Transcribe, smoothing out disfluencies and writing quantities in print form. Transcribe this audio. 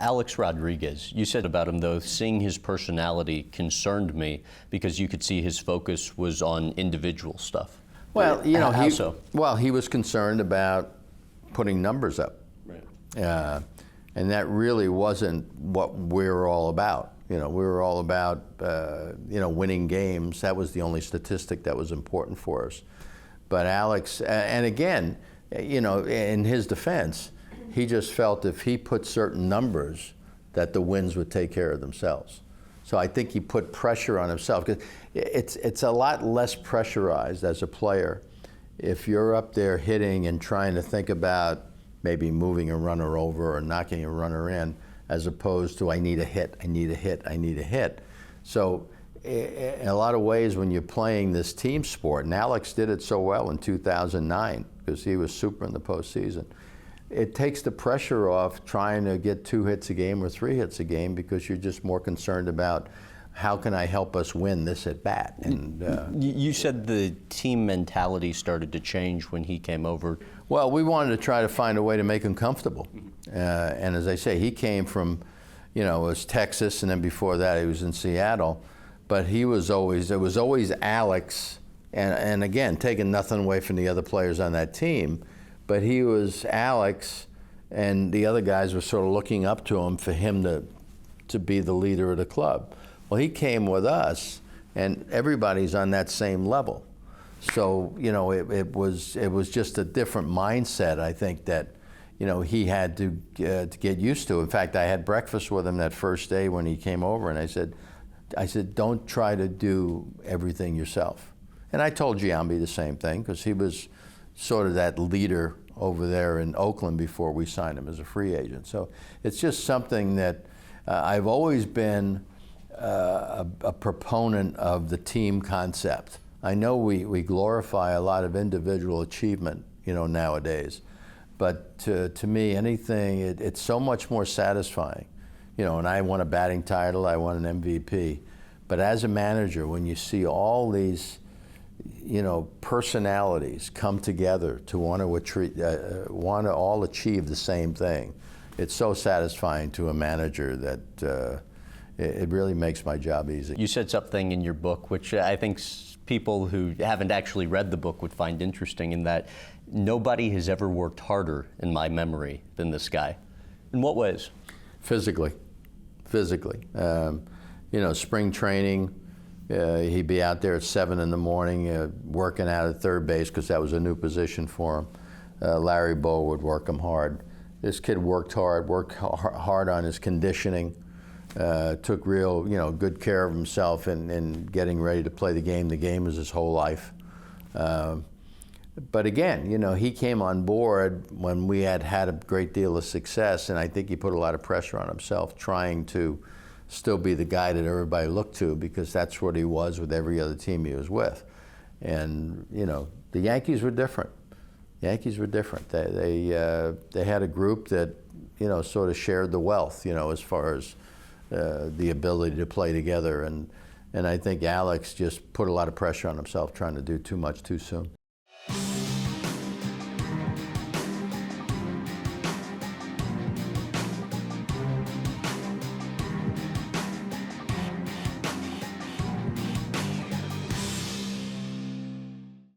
Alex Rodriguez, you said about him, though, seeing his personality concerned me because you could see his focus was on individual stuff. Well, you know, How so? Well, he was concerned about putting numbers up. Right. And that really wasn't what we were all about. You know, we were all about, winning games. That was the only statistic that was important for us. But Alex, and again, in his defense, he just felt if he put certain numbers, that the wins would take care of themselves. So I think he put pressure on himself. 'Cause it's a lot less pressurized as a player if you're up there hitting and trying to think about maybe moving a runner over or knocking a runner in, as opposed to I need a hit, I need a hit, I need a hit. So in a lot of ways when you're playing this team sport, and Alex did it so well in 2009 because he was super in the postseason, it takes the pressure off trying to get 2 hits a game or 3 hits a game because you're just more concerned about how can I help us win this at bat. And you said the team mentality started to change when he came over. Well, we wanted to try to find a way to make him comfortable. And as I say, he came from, it was Texas, and then before that he was in Seattle. But it was always Alex, and again, taking nothing away from the other players on that team, but he was Alex, and the other guys were sort of looking up to him for him to be the leader of the club. Well, he came with us, and everybody's on that same level. So, it was just a different mindset, I think, that, he had to get used to. In fact, I had breakfast with him that first day when he came over, and I said, don't try to do everything yourself. And I told Giambi the same thing, because he was sort of that leader over there in Oakland before we signed him as a free agent. So it's just something that I've always been a proponent of the team concept. I know we glorify a lot of individual achievement, nowadays, but to me, it's so much more satisfying. And I won a batting title, I won an MVP, but as a manager, when you see all these, personalities come together to want to all achieve the same thing, it's so satisfying to a manager that it really makes my job easy. You said something in your book, which I think people who haven't actually read the book would find interesting, in that nobody has ever worked harder, in my memory, than this guy. In what ways? Physically. Spring training, he'd be out there at 7 in the morning working out at third base because that was a new position for him. Larry Bow would work him hard. This kid worked hard on his conditioning. Took real, good care of himself in getting ready to play the game. The game was his whole life. But again, he came on board when we had a great deal of success, and I think he put a lot of pressure on himself trying to still be the guy that everybody looked to, because that's what he was with every other team he was with. And, the Yankees were different. They had a group that, sort of shared the wealth, as far as the ability to play together, and I think Alex just put a lot of pressure on himself trying to do too much too soon.